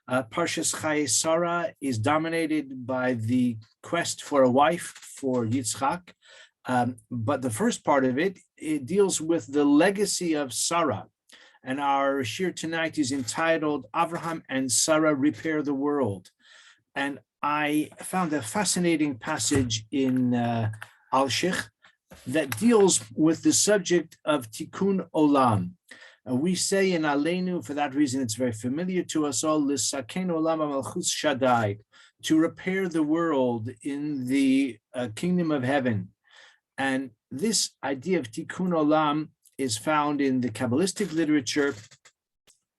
Parshas Chayei Sara is dominated by the quest for a wife for Yitzchak. But the first part of it deals with the legacy of Sara. And our shir tonight is entitled Avraham and Sara Repair the World. And I found a fascinating passage in Alshikh that deals with the subject of Tikkun Olam. We say in Aleinu, for that reason it's very familiar to us all, L'saken Olam Malchus Shaddai, to repair the world in the kingdom of heaven. And this idea of Tikkun Olam is found in the Kabbalistic literature,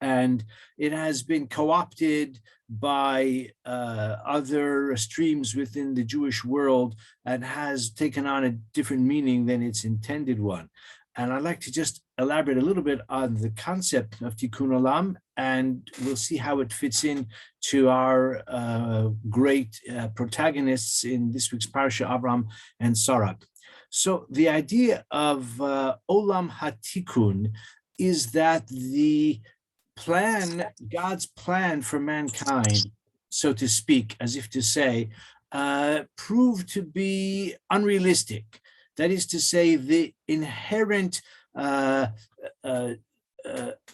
and it has been co-opted by other streams within the Jewish world and has taken on a different meaning than its intended one. And I'd like to just elaborate a little bit on the concept of Tikkun Olam, and we'll see how it fits in to our great protagonists in this week's Parasha, Avraham and Sara. So the idea of Olam HaTikkun is that the plan, God's plan for mankind, so to speak, as if to say, proved to be unrealistic. That is to say, the inherent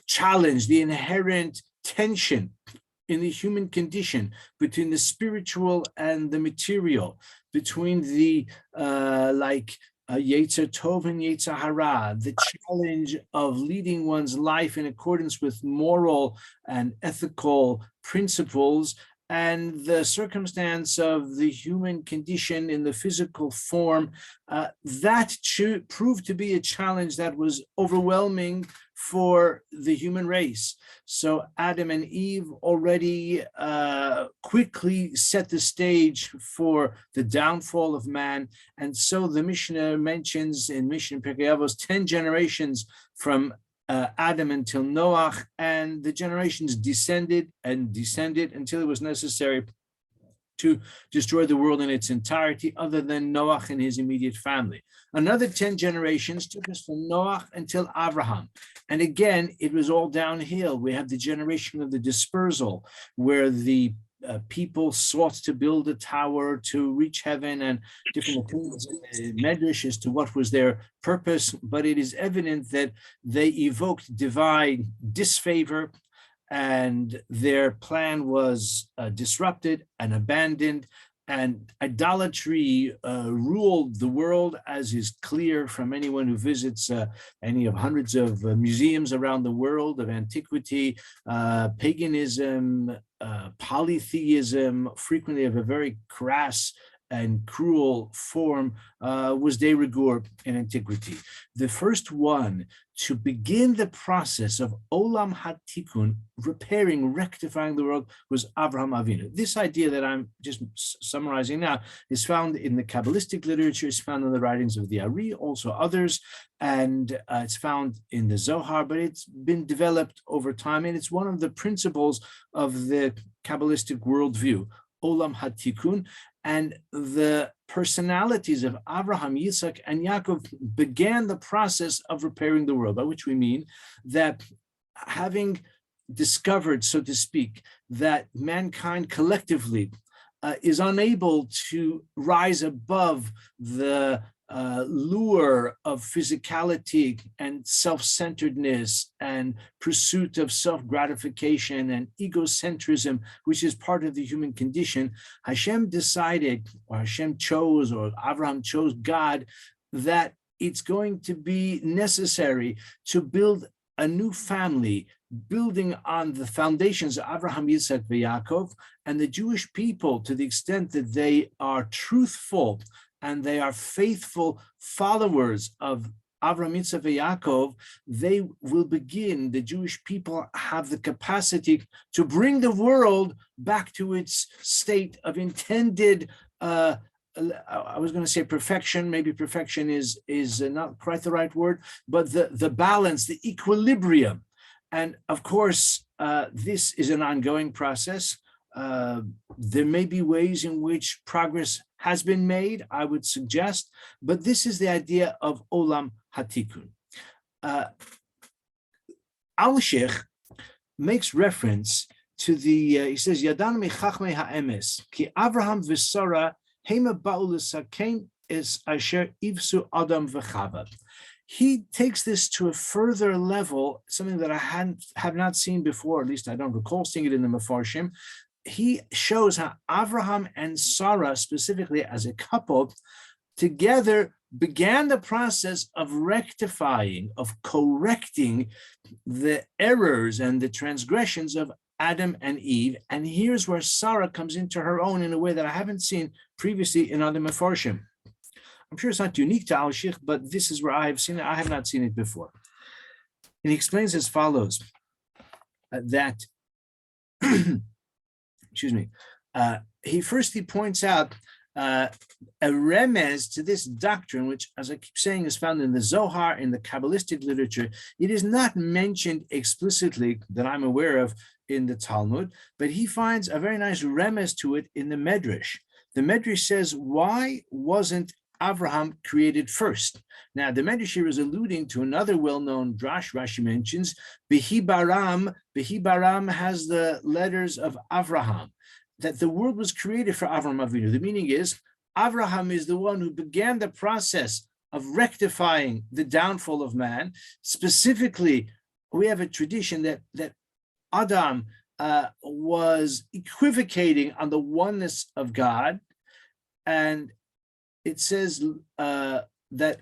challenge, the inherent tension in the human condition between the spiritual and the material, between the Yetzer Tov and Yetzer Hara, the challenge of leading one's life in accordance with moral and ethical principles, and the circumstance of the human condition in the physical form, that proved to be a challenge that was overwhelming for the human race. So Adam and Eve already quickly set the stage for the downfall of man. And so the Mishnah mentions in Mishnah Pirkei Avos 10 generations from Adam until Noach, and the generations descended and descended until it was necessary to destroy the world in its entirety, other than Noach and his immediate family. Another 10 generations took us from Noach until Avraham. And again, it was all downhill. We have the generation of the dispersal, where the people sought to build a tower to reach heaven, and different opinions in Medrash as to what was their purpose. But it is evident that they evoked divine disfavor, and their plan was disrupted and abandoned, and idolatry ruled the world, as is clear from anyone who visits any of hundreds of museums around the world of antiquity. Paganism, polytheism, frequently of a very crass and cruel form, was de rigueur in antiquity. The first one to begin the process of Olam HaTikkun, repairing, rectifying the world, was Avraham Avinu. This idea that I'm just summarizing now is found in the Kabbalistic literature, it's found in the writings of the Ari, also others, and it's found in the Zohar, but it's been developed over time, and it's one of the principles of the Kabbalistic worldview, Olam HaTikkun. And the personalities of Avraham, Yitzchak, and Yaakov began the process of repairing the world, by which we mean that having discovered, so to speak, that mankind collectively is unable to rise above the lure of physicality and self-centeredness and pursuit of self-gratification and egocentrism, which is part of the human condition, Hashem decided, or Hashem chose, or Avraham chose, God, that it's going to be necessary to build a new family, building on the foundations of Avraham, Yitzchak, and Yaakov, and the Jewish people, to the extent that they are truthful and they are faithful followers of Avraham, Yitzchak, and Yaakov, they will begin, the Jewish people have the capacity to bring the world back to its state of intended, I was going to say perfection, maybe perfection is not quite the right word, but the balance, the equilibrium. And of course, this is an ongoing process. There may be ways in which progress has been made, I would suggest, but this is the idea of Olam HaTikkun. Alshikh makes reference to the, he says, Yadan michachmei ha'emes, ki Avraham v'Sara hema ba'u l'sakein es asher ivsu Adam v'Chava. He takes this to a further level, something that I have not seen before, at least I don't recall seeing it in the Mefarshim. He shows how Avraham and Sara, specifically as a couple, together began the process of rectifying, of correcting the errors and the transgressions of Adam and Eve. And here's where Sarah comes into her own in a way that I haven't seen previously in other Mefarshim. I'm sure it's not unique to Alshikh, but this is where I have seen it. I have not seen it before. And he explains as follows, that, excuse me, he points out a remez to this doctrine, which, as I keep saying, is found in the Zohar, in the Kabbalistic literature. It is not mentioned explicitly that I'm aware of in the Talmud, but he finds a very nice remez to it in the Medrash. The Medrash says, why wasn't Avraham created first? Now, the Medrash here is alluding to another well-known drash. Rashi mentions, Behi Baram has the letters of Avraham, that the world was created for Avraham Avinu. The meaning is, Avraham is the one who began the process of rectifying the downfall of man. Specifically, we have a tradition that Adam was equivocating on the oneness of God, and it says that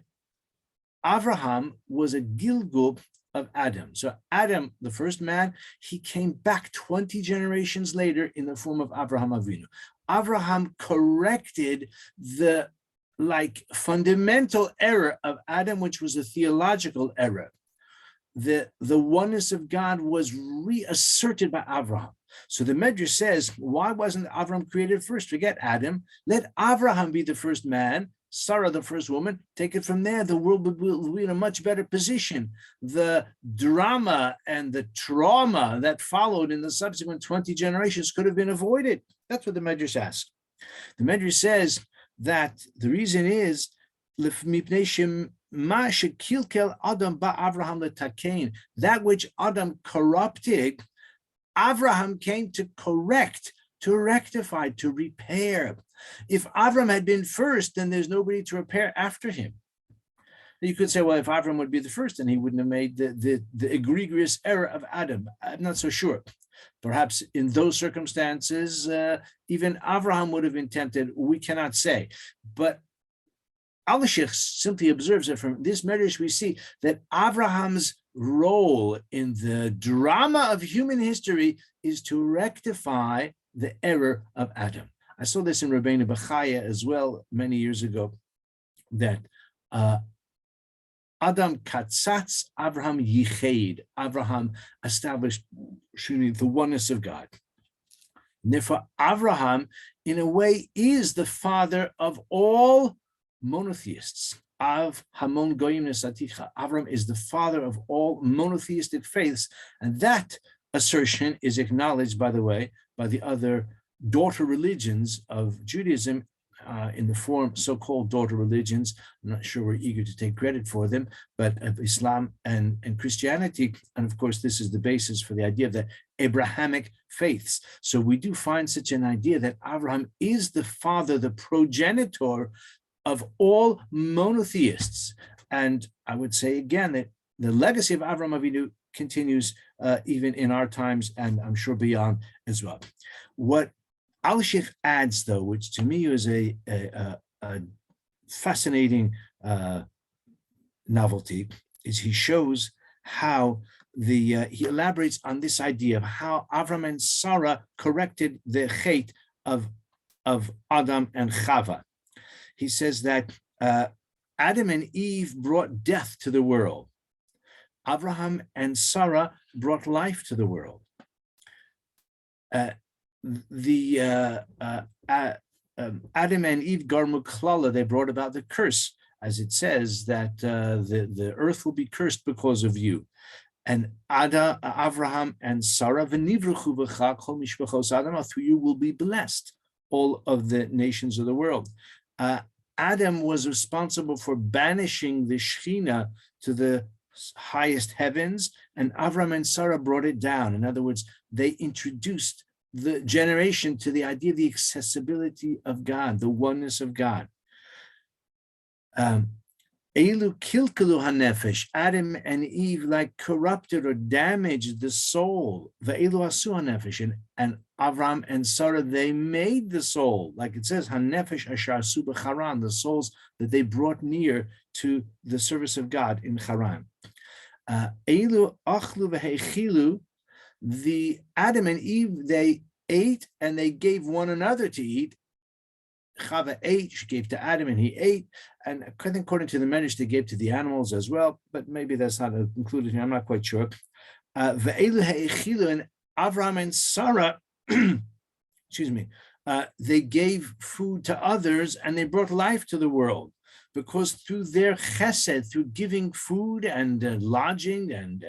Avraham was a Gilgul of Adam. So Adam, the first man, he came back 20 generations later in the form of Avraham Avinu. Avraham corrected the fundamental error of Adam, which was a theological error. The oneness of God was reasserted by Avraham. So the Medrash says, why wasn't Avraham created first? Forget Adam. Let Avraham be the first man, Sara the first woman. Take it from there. The world will be in a much better position. The drama and the trauma that followed in the subsequent 20 generations could have been avoided. That's what the Medrash asks. The Medrash says that the reason is, that which Adam corrupted, Avraham came to correct, to rectify, to repair. If Avraham had been first, then there's nobody to repair after him. You could say, well, if Avraham would be the first, then he wouldn't have made the egregious error of Adam. I'm not so sure. Perhaps in those circumstances, even Avraham would have been tempted. We cannot say. But Alshikh simply observes that from this Medrash we see that Avraham's role in the drama of human history is to rectify the error of Adam. I saw this in Rabbeinu Bechaya as well many years ago, that Adam katzatz, Avraham yicheid. Avraham established the oneness of God. And therefore, Avraham, in a way, is the father of all monotheists. Av hamon goyim nesaticha. Avraham is the father of all monotheistic faiths, and that assertion is acknowledged, by the way, by the other daughter religions of Judaism, in the form so-called daughter religions. I'm not sure we're eager to take credit for them, but of Islam and Christianity. And of course, this is the basis for the idea of the Abrahamic faiths. So we do find such an idea that Avraham is the father, the progenitor of all monotheists. And I would say again that the legacy of Avraham Avinu continues even in our times, and I'm sure beyond as well. What Alshikh adds, though, which to me is a fascinating novelty, is he shows how he elaborates on this idea of how Avraham and Sara corrected the chait of Adam and Chava. He says that Adam and Eve brought death to the world. Avraham and Sara brought life to the world. Adam and Eve garmu klala, they brought about the curse, as it says that the earth will be cursed because of you. And Avraham and Sara, v'nivruchu b'cha kol mishpachos Adam, through you will be blessed all of the nations of the world. Adam was responsible for banishing the Shekhinah to the highest heavens, and Avraham and Sara brought it down. In other words, they introduced the generation to the idea of the accessibility of God, the oneness of God. Elu kilkelu hanefesh, Adam and Eve like corrupted or damaged the soul. Ve'elu asu hanefesh, and Avraham and Sarah, they made the soul, like it says, hanefesh asher asu b'charan, the souls that they brought near to the service of God in Haran. Elu achlu v'hechilu, the Adam and Eve, they ate and they gave one another to eat. Chava ate, she gave to Adam and he ate, and I think according to the Medrash they gave to the animals as well, but maybe that's not included here, I'm not quite sure. Ve'elu ha'echilu, and Avraham and Sarah, excuse me, they gave food to others and they brought life to the world, because through their chesed, through giving food and lodging and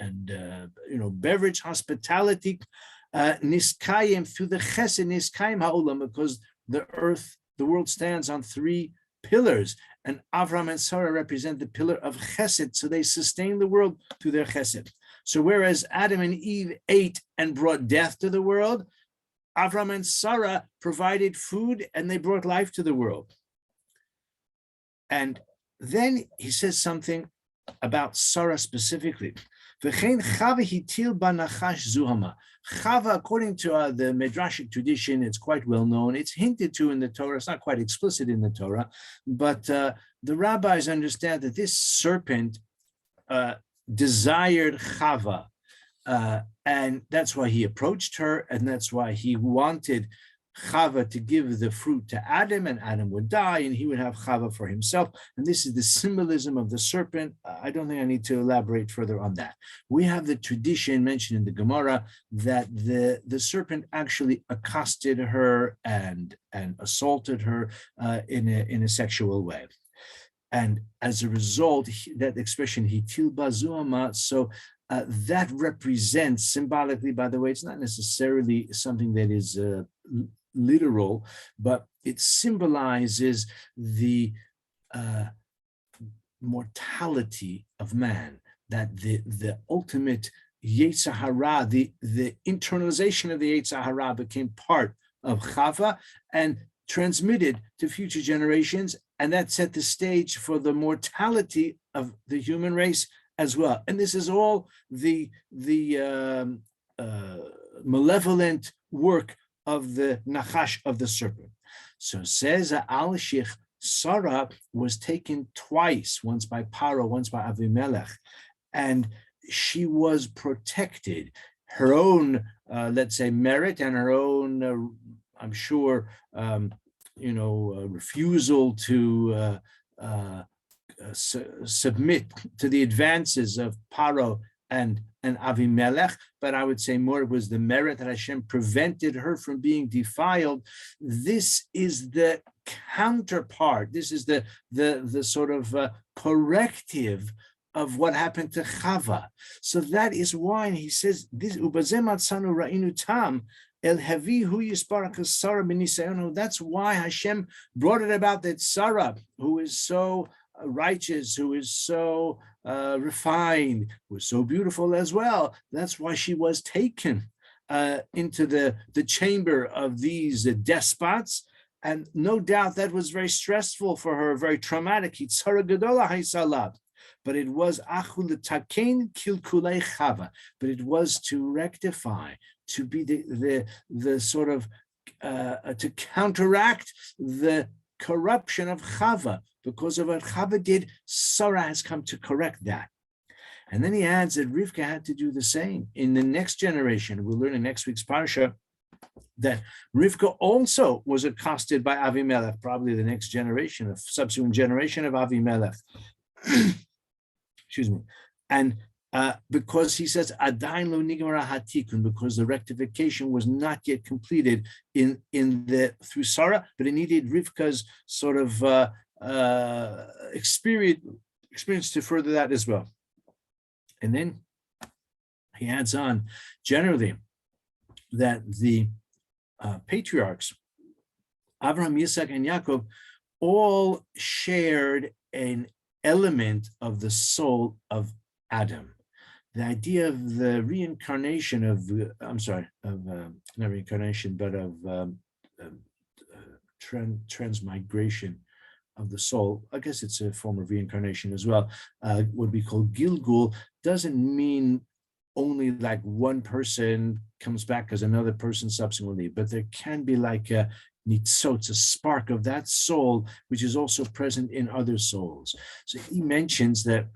beverage, hospitality, niskayim, through the chesed, niskayim ha'olam, because the world stands on three pillars, and Avraham and Sarah represent the pillar of chesed, so they sustain the world through their chesed. So whereas Adam and Eve ate and brought death to the world, Avraham and Sarah provided food and they brought life to the world. And then he says something about Sarah specifically. Chava, according to the Midrashic tradition, it's quite well known. It's hinted to in the Torah. It's not quite explicit in the Torah, but the rabbis understand that this serpent desired Chava, and that's why he approached her, and that's why he wanted Chava to give the fruit to Adam, and Adam would die, and he would have Chava for himself. And this is the symbolism of the serpent. I don't think I need to elaborate further on that. We have the tradition mentioned in the Gemara that the serpent actually accosted her and assaulted her in a sexual way. And as a result, that expression, hitil bazuama, so that represents symbolically, by the way, it's not necessarily something that is literal, but it symbolizes the mortality of man, that the ultimate Yetzer Hara, the internalization of the Yetzer Hara became part of Chava and transmitted to future generations, and that set the stage for the mortality of the human race as well. And this is all the malevolent work of the Nachash, of the serpent. So says Alshikh, Sara was taken twice, once by Paro, once by Avimelech, and she was protected. Her own, let's say, merit and her own, I'm sure, refusal to submit to the advances of Paro and Avimelech, but I would say more it was the merit that Hashem prevented her from being defiled. This is the counterpart. This is the sort of corrective of what happened to Chava. So that is why he says this. That's why Hashem brought it about that Sara, who is so righteous, who is so refined, who is so beautiful as well, that's why she was taken into the chamber of these despots. And no doubt that was very stressful for her, very traumatic. But it was but it was to rectify, to be the sort of to counteract the corruption of Chava. Because of what Chava did, Sara has come to correct that. And then he adds that Rivka had to do the same in the next generation. We'll learn in next week's Parasha that Rivka also was accosted by Avimelech, probably the next generation, a subsequent generation of Avimelech. Excuse me. And because he says Adain lo nigmara hatikun, because the rectification was not yet completed through Sarah, but it needed Rivka's sort of experience to further that as well. And then he adds on generally that the patriarchs, Avraham, Yitzhak, and Yaakov, all shared an element of the soul of Adam. The idea of the reincarnation of, not reincarnation, but of transmigration of the soul. I guess it's a form of reincarnation as well. What we call Gilgul doesn't mean only like one person comes back as another person subsequently, but there can be like a nitzotz, a spark of that soul, which is also present in other souls. So he mentions that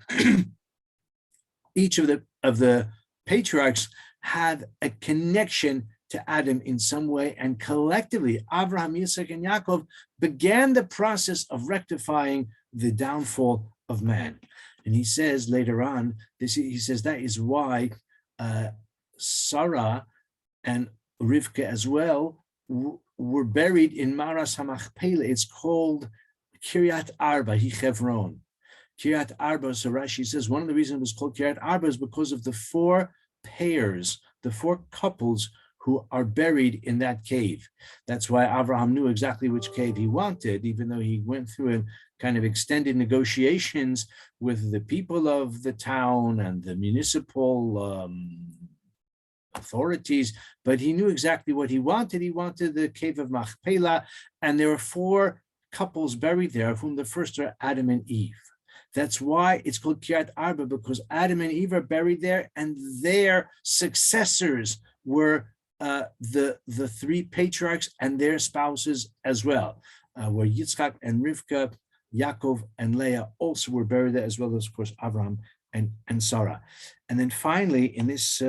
each of the patriarchs had a connection to Adam in some way, and collectively, Avraham, Yitzchak, and Yaakov began the process of rectifying the downfall of man. And he says later on, he says that is why Sara and Rivka as well were buried in Maras HaMachpelah. It's called Kiryat Arba, Hebron. Kiryat Arba, so Rashi says one of the reasons it was called Kiryat Arba is because of the four pairs, the four couples who are buried in that cave. That's why Avraham knew exactly which cave he wanted, even though he went through a kind of extended negotiations with the people of the town and the municipal authorities, but he knew exactly what he wanted. He wanted the cave of Machpelah, and there were four couples buried there, of whom the first are Adam and Eve. That's why it's called Kiryat Arba, because Adam and Eve are buried there, and their successors were the three patriarchs and their spouses as well, where Yitzchak and Rivka, Yaakov and Leah also were buried there, as well as, of course, Avraham and Sara. And then finally, in this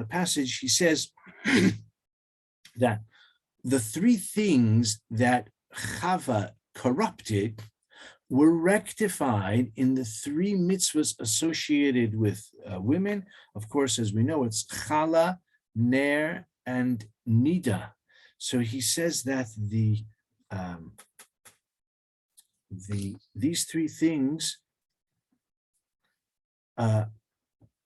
passage, he says that the three things that Chava corrupted were rectified in the three mitzvahs associated with women. Of course, as we know, it's Chala, Ner, and Nida. So he says that these three things,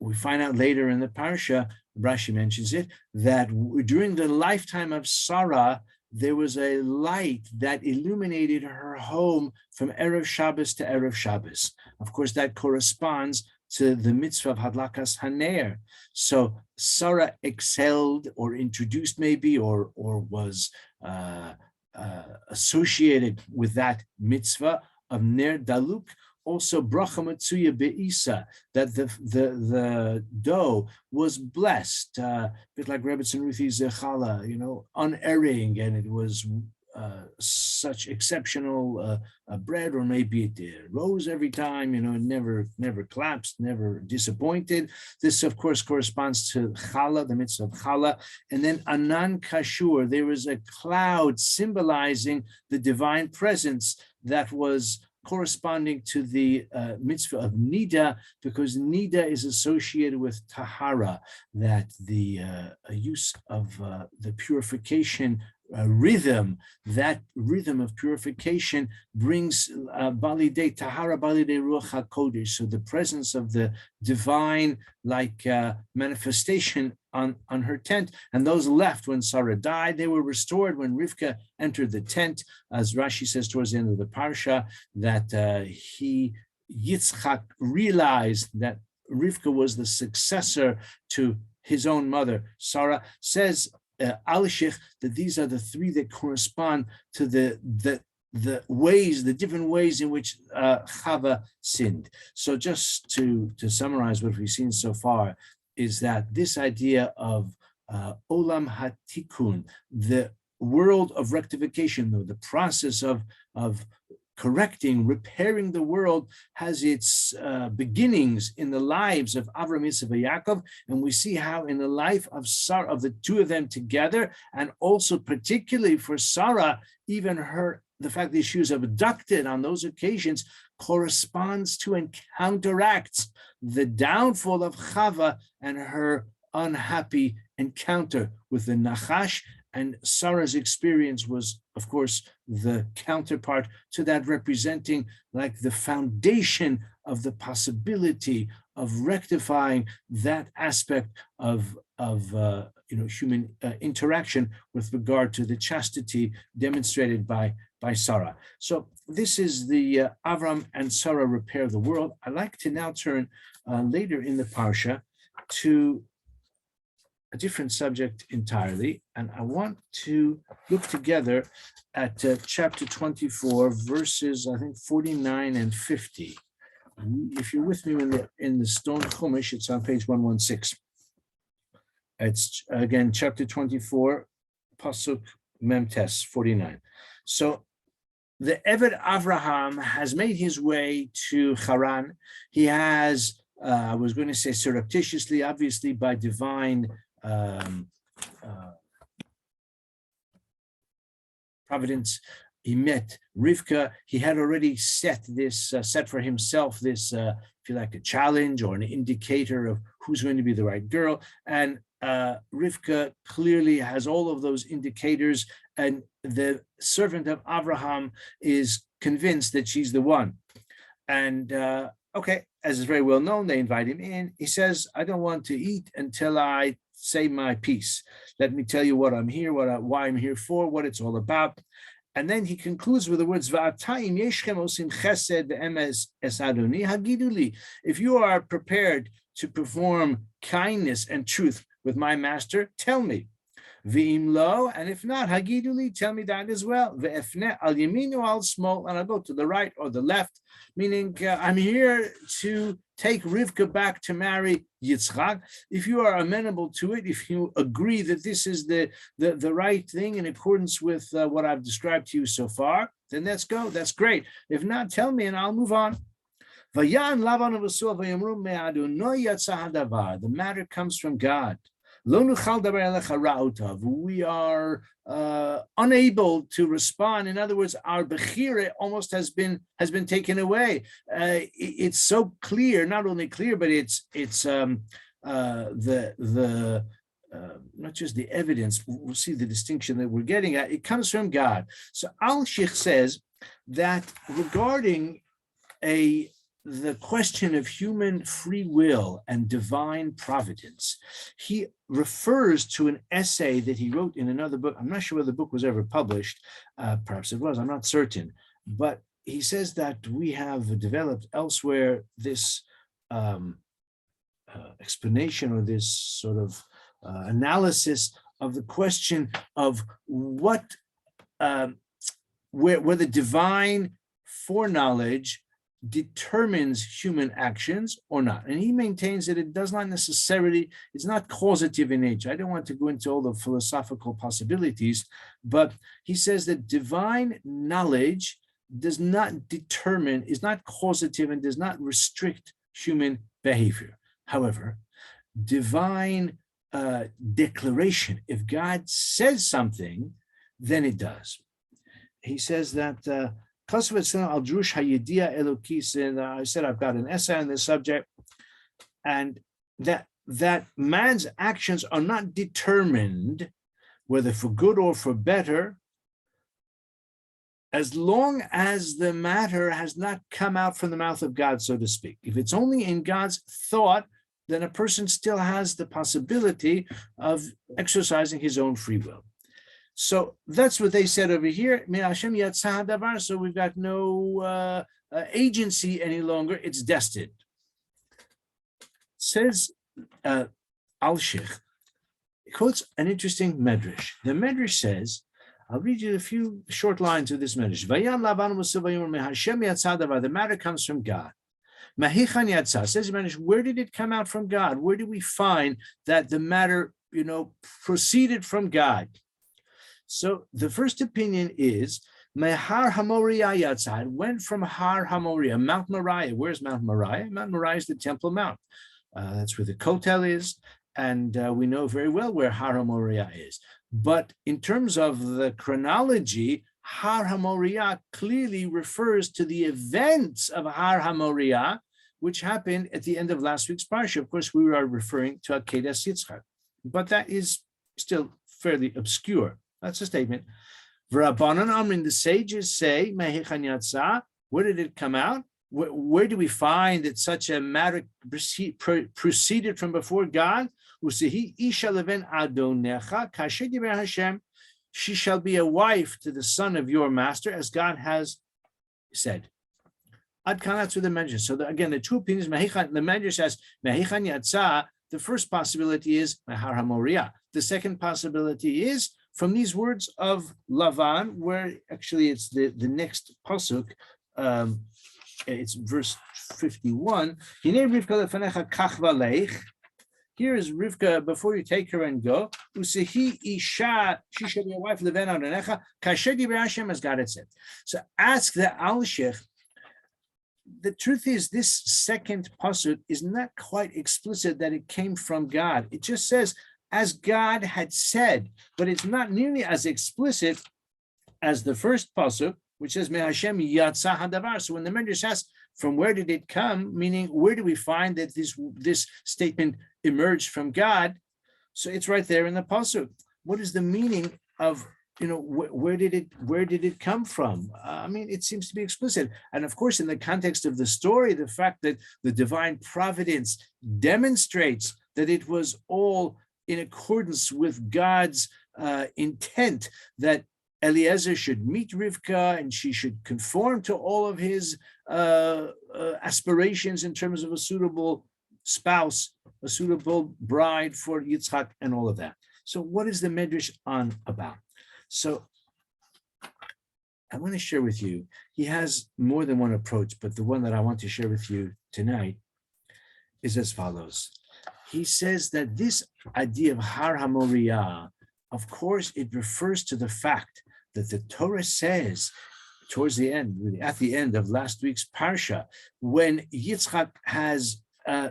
we find out later in the Parasha, Rashi mentions it, that during the lifetime of Sara, there was a light that illuminated her home from Erev Shabbos to Erev Shabbos. Of course, that corresponds to the mitzvah of Hadlakas Haner. So Sarah excelled, or introduced maybe, or was associated with that mitzvah of Ner Daluk. Also, bracha matzuya be'isa, that the dough was blessed, a bit like Rebbetzin Ruthi Zechala, unerring, and it was such exceptional bread, or maybe it rose every time, never collapsed, never disappointed. This, of course, corresponds to Chala, the mitzvah of Chala. And then Anan Kashur, there was a cloud symbolizing the divine presence that was corresponding to the mitzvah of Nida, because Nida is associated with Tahara, that the use of the purification rhythm, that rhythm of purification brings Balidei Tahara, Balidei Ruach HaKodesh, so the presence of the divine manifestation on her tent. And those left when Sarah died, they were restored when Rivka entered the tent, as Rashi says towards the end of the Parasha, that Yitzchak realized that Rivka was the successor to his own mother. Sara says, Alshikh, that these are the three that correspond to the different ways in which Chava sinned. So just to summarize what we've seen so far, is that this idea of Olam HaTikun, the world of rectification, the process of correcting, repairing the world, has its beginnings in the lives of Avraham, Yitzchak, and Yaakov, and we see how in the life of Sarah, of the two of them together, and also particularly for Sarah, even the fact that she was abducted on those occasions corresponds to and counteracts the downfall of Chava and her unhappy encounter with the Nachash. And Sarah's experience was, of course, the counterpart to that, representing like the foundation of the possibility of rectifying that aspect of human interaction with regard to the chastity demonstrated by by Sara. So this is the Avraham and Sara repair the world. I'd like to now turn later in the Parasha to a different subject entirely, and I want to look together at chapter 24, verses, I think, 49 and 50. If you're with me in the Stone Chumash, it's on page 116. It's, again, chapter 24, Pasuk Memtes 49. So the Eved Avraham has made his way to Haran. He has, I was going to say surreptitiously, obviously by divine providence, he met Rivka. He had already set for himself this, if you like, a challenge or an indicator of who's going to be the right girl. And Rivka clearly has all of those indicators, and the servant of Avraham is convinced that she's the one. And okay, as is very well known, they invite him in. He says, I don't want to eat until I say my piece. Let me tell you what I'm here, why I'm here for, what it's all about. And then he concludes with the words, if you are prepared to perform kindness and truth with my master, tell me. And if not, hagiduli, tell me that as well. Al yaminu al small, and I'll go to the right or the left, meaning I'm here to take Rivka back to marry Yitzchak. If you are amenable to it, if you agree that this is the right thing in accordance with what I've described to you so far, then let's go. That's great. If not, tell me and I'll move on. The matter comes from God. We are unable to respond. In other words, our bechira almost has been taken away. It's so clear, not only clear, but it's not just the evidence. We'll see the distinction that we're getting at. It comes from God. So Alshikh says that regarding the question of human free will and divine providence, he refers to an essay that he wrote in another book. I'm not sure whether the book was ever published. Perhaps it was, I'm not certain. But he says that we have developed elsewhere this explanation or this sort of analysis of the question of what, whether divine foreknowledge determines human actions or not. And he maintains that it does not necessarily, it's not causative in nature. I don't want to go into all the philosophical possibilities, but he says that divine knowledge does not determine, is not causative and does not restrict human behavior. However, divine declaration, if God says something, then it does. He says that and I said I've got an essay on this subject, and that man's actions are not determined, whether for good or for better, as long as the matter has not come out from the mouth of God, so to speak. If it's only in God's thought, then a person still has the possibility of exercising his own free will. So that's what they said over here. So we've got no agency any longer. It's destined. Says Alshikh, quotes an interesting medrash. The medrash says, I'll read you a few short lines of this medrash. The matter comes from God. Says the medrash, where did it come out from God? Where do we find that the matter, proceeded from God? So the first opinion is Mehar HaMoriah Yatzah. It went from Har HaMoriah, Mount Moriah. Where's Mount Moriah? Mount Moriah is the Temple Mount. That's where the Kotel is, and we know very well where Har HaMoriah is. But in terms of the chronology, Har HaMoriah clearly refers to the events of Har HaMoriah, which happened at the end of last week's Parasha. Of course, we are referring to Akedas Yitzchak, but that is still fairly obscure. That's a statement. V'Rabbanan Amrin, the sages say, where did it come out? Where do we find that such a matter proceeded from before God? she shall be a wife to the son of your master, as God has said. Ad kanat to the Medrash. So again, the two opinions. The Medrash says Mehichan Yatsa. The first possibility is Mahar HaMoriah. The second possibility is from these words of Lavan, where actually it's the next pasuk. It's verse 51. Here is Rivka, before you take her and go, Usihi Isha, she shall be a wife, Leven Adonecha, Kashedi Hashem, as God had said. So ask the Alshikh. The truth is, this second pasuk is not quite explicit that it came from God. It just says, as God had said, but it's not nearly as explicit as the first pasuk, which says, Me Hashem Yatsa Hadavar. So when the Medrash asks, from where did it come? Meaning, where do we find that this statement emerged from God? So it's right there in the pasuk. What is the meaning of, where did it come from? I mean, it seems to be explicit. And of course, in the context of the story, the fact that the divine providence demonstrates that it was all in accordance with God's intent, that Eliezer should meet Rivka and she should conform to all of his aspirations in terms of a suitable spouse, a suitable bride for Yitzchak, and all of that. So what is the Medrash on about? So I want to share with you, he has more than one approach, but the one that I want to share with you tonight is as follows. He says that this idea of Har HaMoriah, of course, it refers to the fact that the Torah says towards the end, at the end of last week's Parasha, when Yitzchak has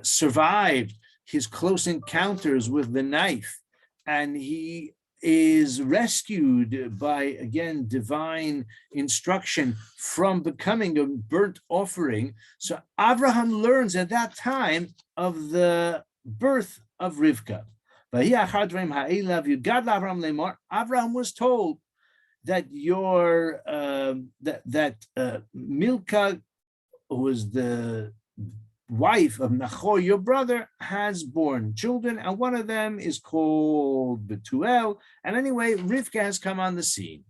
survived his close encounters with the knife, and he is rescued by, again, divine instruction from becoming a burnt offering. So Avraham learns at that time of the birth of Rivka. Avraham was told that Milcah, who was the wife of Nachor, your brother, has born children, and one of them is called Betuel. And anyway, Rivka has come on the scene.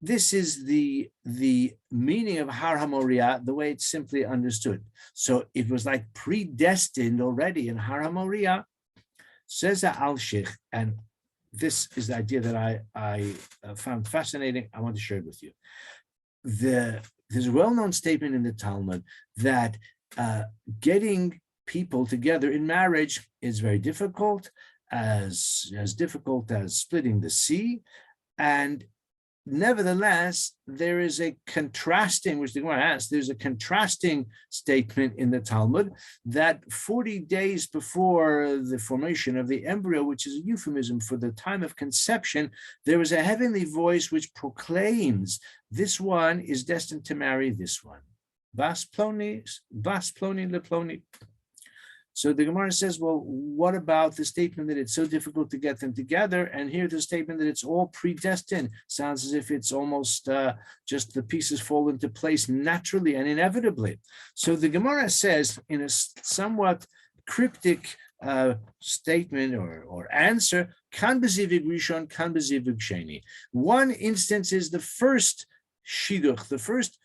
This is the meaning of Har HaMoriah, the way it's simply understood. So it was like predestined already in Har HaMoriah, says the Alshikh, and this is the idea that I found fascinating. I want to share it with you. There's a well-known statement in the Talmud that getting people together in marriage is very difficult, as difficult as splitting the sea. And nevertheless, there is a contrasting, which the Gemara asks, there's a contrasting statement in the Talmud that 40 days before the formation of the embryo, which is a euphemism for the time of conception, there is a heavenly voice which proclaims this one is destined to marry this one. Vas ploni leploni. So the Gemara says, well, what about the statement that it's so difficult to get them together? And here the statement that it's all predestined sounds as if it's almost just the pieces fall into place naturally and inevitably. So the Gemara says in a somewhat cryptic statement or answer, kan bezivig rishon, kan bezivig sheni. One instance is the first shidduch, the first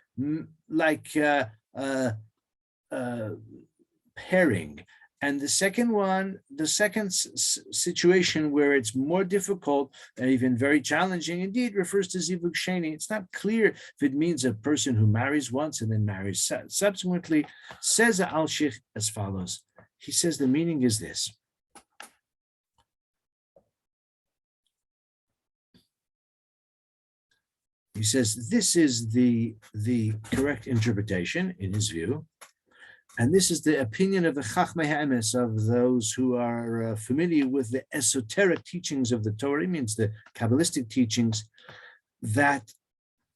pairing. And the second one, the second situation where it's more difficult and even very challenging indeed refers to Zivug Sheni. It's not clear if it means a person who marries once and then marries subsequently. Says Alshikh as follows. He says the meaning is this. He says this is the correct interpretation in his view. And this is the opinion of the Chachmei HaEmes, of those who are familiar with the esoteric teachings of the Torah, means the Kabbalistic teachings, that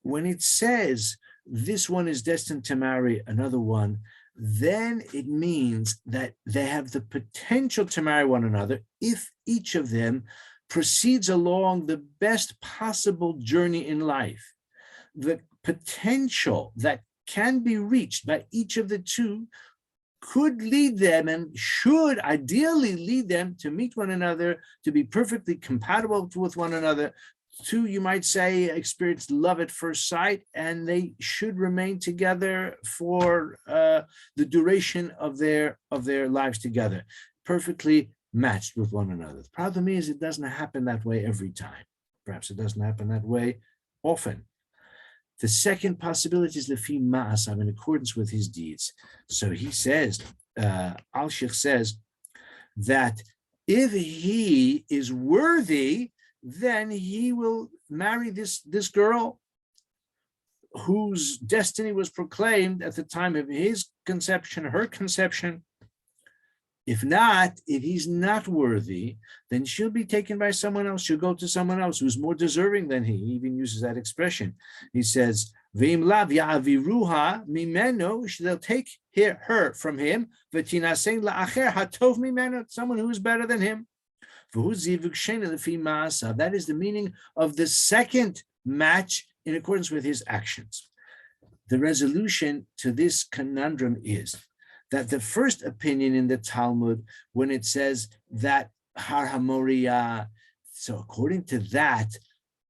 when it says this one is destined to marry another one, then it means that they have the potential to marry one another if each of them proceeds along the best possible journey in life. The potential that can be reached by each of the two could lead them and should ideally lead them to meet one another, to be perfectly compatible with one another, to, you might say, experience love at first sight, and they should remain together for the duration of their lives together, perfectly matched with one another. The problem is it doesn't happen that way every time. Perhaps it doesn't happen that way often. The second possibility is lefi ma'asav, in accordance with his deeds. So he says, Alshikh says that if he is worthy, then he will marry this girl whose destiny was proclaimed at the time of his conception, her conception. If not, if he's not worthy, then she'll be taken by someone else. She'll go to someone else who's more deserving than he. He even uses that expression. He says, "V'im lav ya'aviruha mimeno," they'll take her from him. "V'tinasein la'acher hatov mimeno," someone who is better than him. That is the meaning of the second match in accordance with his actions. The resolution to this conundrum is that the first opinion in the Talmud, when it says that Har HaMoriah, so according to that,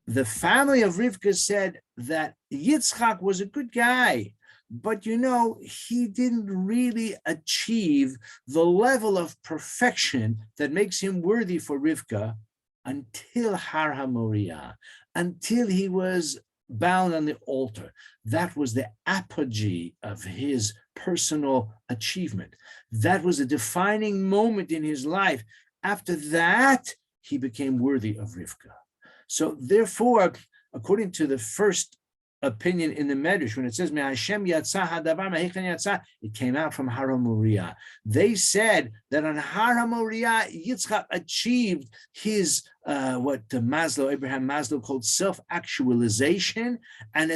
the family of Rivka said that Yitzchak was a good guy, but he didn't really achieve the level of perfection that makes him worthy for Rivka until Har HaMoriah, until he was bound on the altar. That was the apogee of his personal achievement. That was a defining moment in his life. After that, he became worthy of Rivka. So therefore, according to the first opinion in the Medrash, when it says "Me'Hashem yatsa hadavar me'Heichen yatsa," it came out from Har HaMoriah. They said that on Har HaMoriah, Yitzchak achieved his what Abraham Maslow called self-actualization, and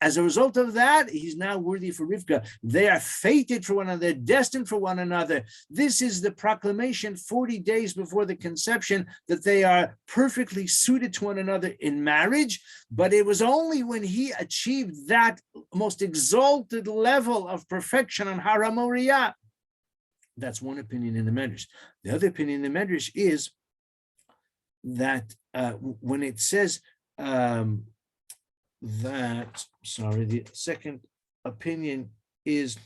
as a result of that, he's now worthy for Rivka. They are fated for one another, destined for one another. This is the proclamation 40 days before the conception that they are perfectly suited to one another in marriage. But it was only when he achieved that most exalted level of perfection on Har HaMoriah. That's one opinion in the Medrash. The other opinion in the Medrash is that when it says the second opinion is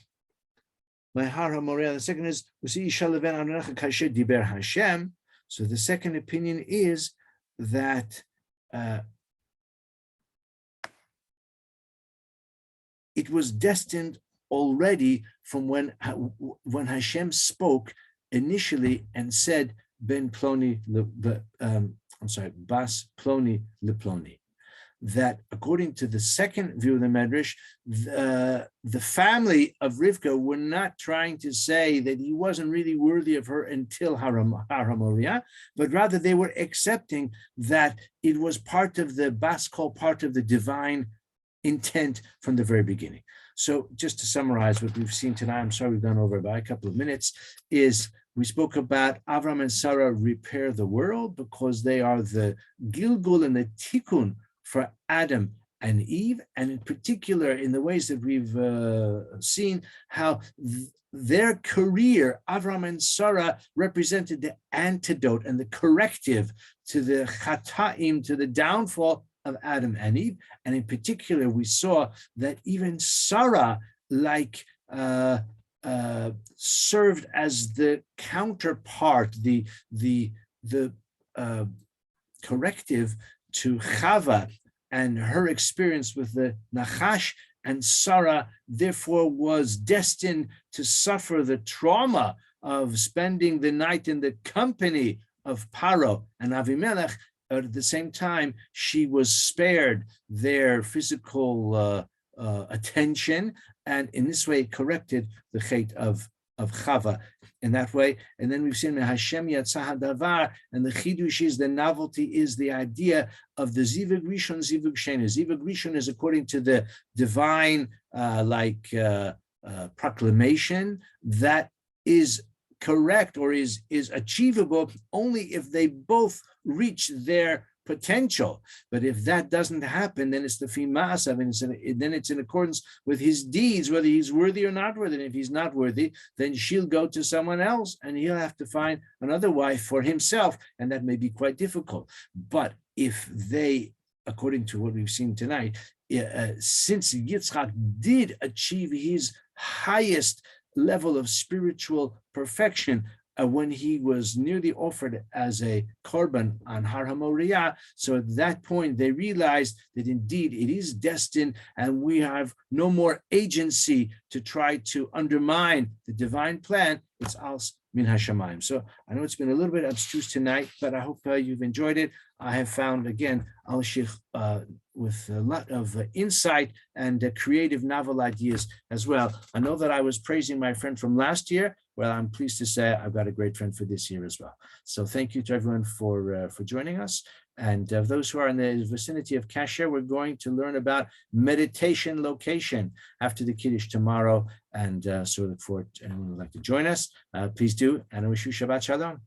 my Har HaMoriah. The second is Hashem. So the second opinion is that it was destined already from when Hashem spoke initially and said Ben Ploni, Bas Ploni Leploni. That according to the second view of the Medrash, the family of Rivka were not trying to say that he wasn't really worthy of her until Har HaMoriah, but rather they were accepting that it was part of the Baskol, part of the divine intent from the very beginning. So just to summarize what we've seen tonight, I'm sorry we've gone over by a couple of minutes, is we spoke about Avraham and Sara repair the world because they are the Gilgul and the Tikkun for Adam and Eve, and in particular in the ways that we've seen how their career, Avraham and Sara, represented the antidote and the corrective to the Chataim, to the downfall of Adam and Eve. And in particular, we saw that even Sara, served as the counterpart, the corrective to Chava and her experience with the Nachash, and Sara therefore was destined to suffer the trauma of spending the night in the company of Paro and Avimelech. But at the same time, she was spared their physical attention, and in this way corrected the chait of Chava in that way. And then we've seen Hashem Yatsa Hadavar, and the chidush is, the novelty is the idea of the Zivug Rishon, Zivug Sheni. Zivug Rishon is according to the divine proclamation that is correct or is achievable only if they both reach their potential. But if that doesn't happen, then it's the Fima'asav, and then it's in accordance with his deeds, whether he's worthy or not worthy. And if he's not worthy, then she'll go to someone else and he'll have to find another wife for himself. And that may be quite difficult. But if they, according to what we've seen tonight, since Yitzchak did achieve his highest level of spiritual perfection when he was nearly offered as a korban on Har HaMoriah, so at that point they realized that indeed it is destined and we have no more agency to try to undermine the divine plan. It's als min hashamayim. So I know it's been a little bit abstruse tonight, but I hope you've enjoyed it. I have found, again, Alshikh with a lot of insight and creative novel ideas as well. I know that I was praising my friend from last year. Well, I'm pleased to say I've got a great friend for this year as well. So thank you to everyone for joining us. And those who are in the vicinity of Kasher, we're going to learn about meditation location after the Kiddush tomorrow. And so look forward to anyone who would like to join us. Please do. And I wish you Shabbat Shalom.